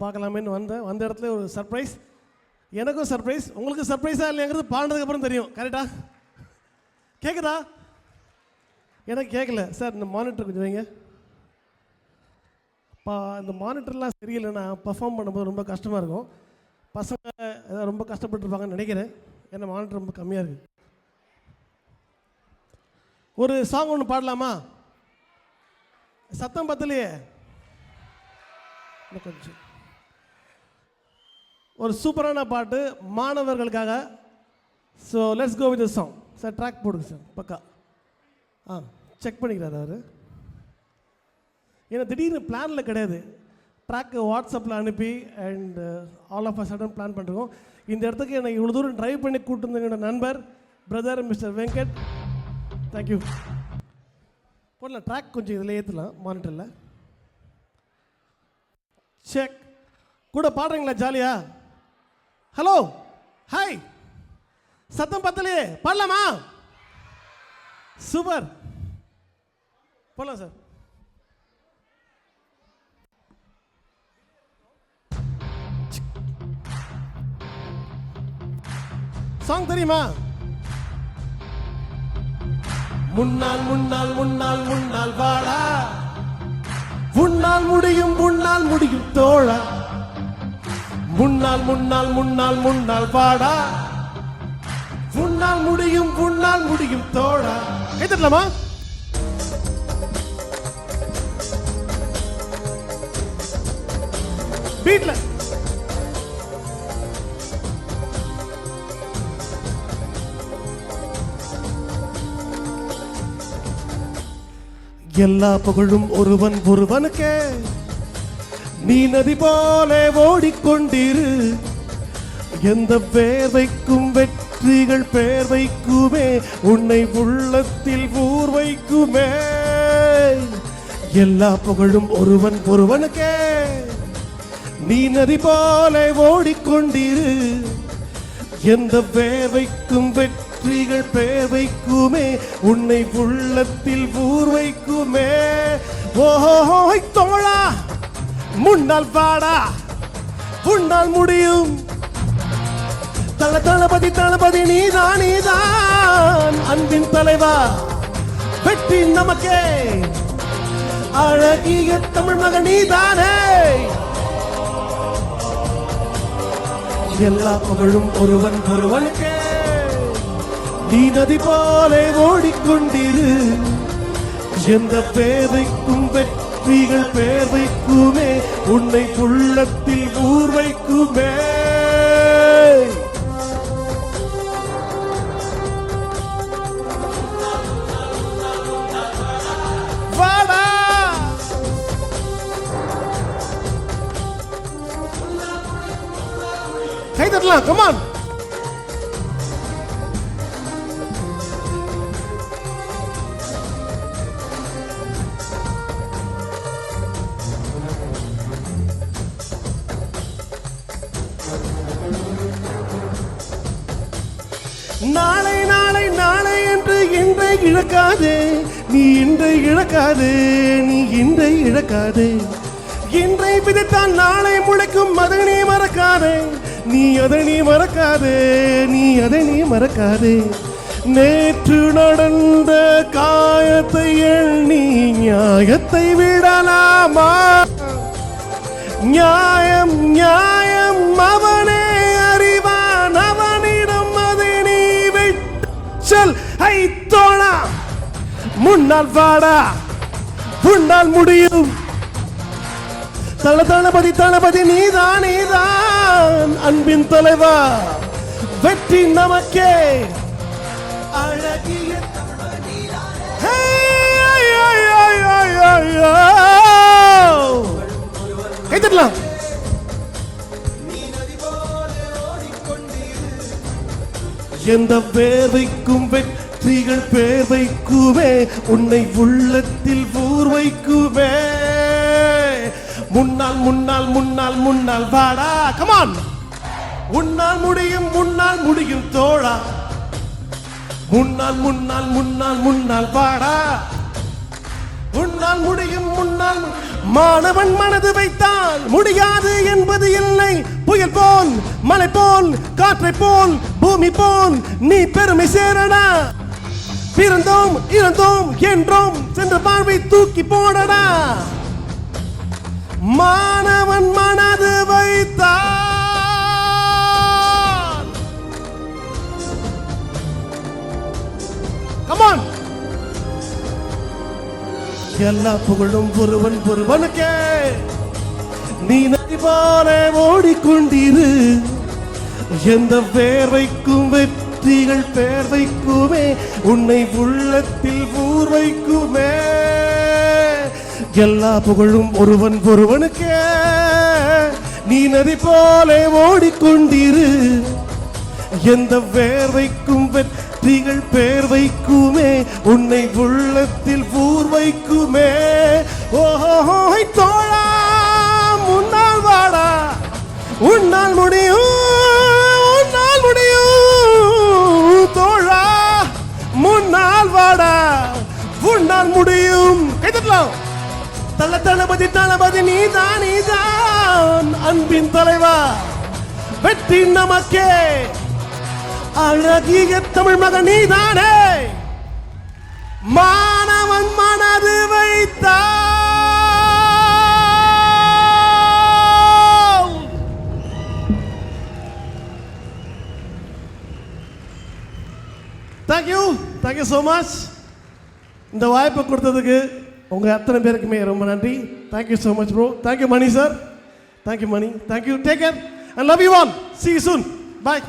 பார்க்கலாமேன்னு வந்த இடத்துல ஒரு சர்ப்ரைஸ். எனக்கும் சர்ப்ரைஸ், உங்களுக்கு சர்ப்ரைஸாக இல்லைங்கிறது பாடினதுக்கப்புறம் தெரியும். கரெக்டாக கேட்குதா? எனக்கு கேட்கல சார். இந்த மானிட்டர் கொஞ்சம் வைங்க. இந்த மானிட்டர்லாம் சரியில்லைன்னா பர்ஃபார்ம் பண்ணும்போது ரொம்ப கஷ்டமாக இருக்கும். பசங்க ஏதாவது ரொம்ப கஷ்டப்பட்டுருப்பாங்கன்னு நினைக்கிறேன். ஏன்னா மானிட்டர் ரொம்ப கம்மியாக இருக்குது. ஒரு சாங் ஒன்று பாடலாமா? சத்தம் பத்தலையே. கொஞ்சம் ஒரு சூப்பரான பாட்டு மாணவர்களுக்காக. So let's go with song. Sir track போடுங்க சார். பக்கா செக் பண்ணிக்கிறாரு அவர். ஏன்னா திடீர்னு பிளானில் கிடையாது. ட்ராக்கு வாட்ஸ்அப்பில் அனுப்பி and all of a sudden plan பண்ணுறோம். இந்த இடத்துக்கு என்னை இவ்வளோ தூரம் ட்ரைவ் பண்ணி கூப்பிட்டு என்னோட நண்பர் பிரதர் மிஸ்டர் வெங்கட், தேங்க்யூ. போடலாம் ட்ராக் கொஞ்சம் இதில் ஏற்றலாம் மானிட்டரில். செக். கூட பாடுறீங்களா ஜாலியா? Hello hi. சத்தம் பத்தலையே, பாடலாமா? சூப்பர், போடலாம் சார். சாங் தெரியுமா? முன்னால் முன்னால் முன்னால் முன்னால் வாடா, முன்னால் முடியும் முன்னால் முடியும் தோழா, முன்னால் முன்னால் முன்னால் முன்னால் வாடா, முன்னால் முடியும் முன்னால் முடியும் தோழா. கேட்டுடலாமா? பீட்ல எல்லா புகழும் ஒருவன் ஒருவனுக்கே, நீ நதி போல ஓடிக்கொண்டிரு. எந்த பேர்வைக்கும் வெற்றிகள் பேர் வைக்குமே, உன்னை உள்ளத்தில் ஊர் வைக்குமே. எல்லா புகழும் ஒருவன் ஒருவனுக்கே, நீ நதி போல ஓடிக்கொண்டிரு. எந்த பேர்வைக்கும் வெற்றிகள் பேர் வைக்குமே, உன்னை உள்ளத்தில் ஊர் வைக்குமே. ஓஹோ தோழா, முன்னால் வாடா, முன்னால் முடியும். தளபதி தளபதி நீதான் நீதான், அன்பின் தலைவா, வெற்றி நமக்கே. அழகிய தமிழ் மகன் நீதானே. எல்லா புகழும் ஒருவன் ஒருவனுக்கே, நீ நதி போல ஓடிக்கொண்டிரு. எந்த பேதைக்கும் வெற்றிகள் பேர் வைக்குமே, உன்னை உள்ளத்தில் ஊர் வைக்குமே. வாடா கை தட்டலாம், கமான். நாளை நாளை நாளை என்று இன்றை இழக்காதே, நீ இன்றை இழக்காதே, நீ இன்றை இழக்காதே. இன்றை விதைத்தால் நாளை முளைக்கும், அதை நீ மறக்காதே, நீ அதை நீ மறக்காதே, நீ அதை நீ மறக்காதே. நேற்று நடந்த காயத்தை எண்ணி நியாயத்தை விடலாமா? நியாயம் நியாயம் அவனே அறிவான், அவனிடம் அதை நீ விட்டல். ஐ தோழா, முன்னால் வாடா, முன்னால் முடியும். தளபதி தளபதி நீதான் நீதான், அன்பின் தலைவா, வெற்றி நமக்கே. அழகிய கைத்தட்டலாம். எந்த பேர்வைக்கும் வெற்றிகள் பேர் வைக்குமே, உன்னை உள்ளத்தில் ஊர் வைக்குமே. முன்னால் முன்னால் முன்னால் முன்னால் வாடா, கமான். முன்னால் முடியும் முன்னால் முடியும் தோழா, முன்னால் முன்னால் முன்னால் முன்னால் வாடா, முன்னால் முடியும் முன்னால் மாணவன் மனது வைத்தால் முடியாது என்பது இல்லை. புயல் போல், மலை போல், காற்றை போல், பூமி போல் நீ பெருமை சேரடா. பிறந்தோம் இறந்தோம் என்றோம் சென்ற வாழ்வை தூக்கி போடடா. மாணவன் மனது வைத்தால் come on. எல்லா புகழும் ஒருவனுக்கே. நீ நதி போல ஓடிக்கொண்டிரு. எந்த வேர்வைக்கும் வெற்றிகள் பேர் வைக்குமே. உன்னை உள்ளத்தில் ஊர் வைக்குமே. எல்லா புகழும் ஒருவனுக்கே. நீ நதி போல ஓடிக்கொண்டிரு. எந்த வேர்வைக்கும் வெற்றிகள் பேர் வைக்குமே. உன்னை உள்ளத்தில் ஊர் வைக்குமே. ஓஹோ தோழா முன்னால் வாடா. உன்னால் முடியும், உன்னால் முடியும். தோழா முன்னால் வாடா, உன்னால் முடியும். கைதட்டலாம். தளபதி தளபதி நீதான் நீதான் அன்பின் தலைவா. வெற்றி நமக்கே. அழகிய தமிழ் மகன் நீதானே. மாணவன் மனது வைத்தால். Thank you so much. இந்த வாய்ப்பை கொடுத்ததுக்கு உங்க அத்தனை பேருக்குமே ரொம்ப நன்றி. Thank you so much bro. Thank you Mani sir. Thank you Mani. Thank you. Take care and love you all. See you soon. Bye.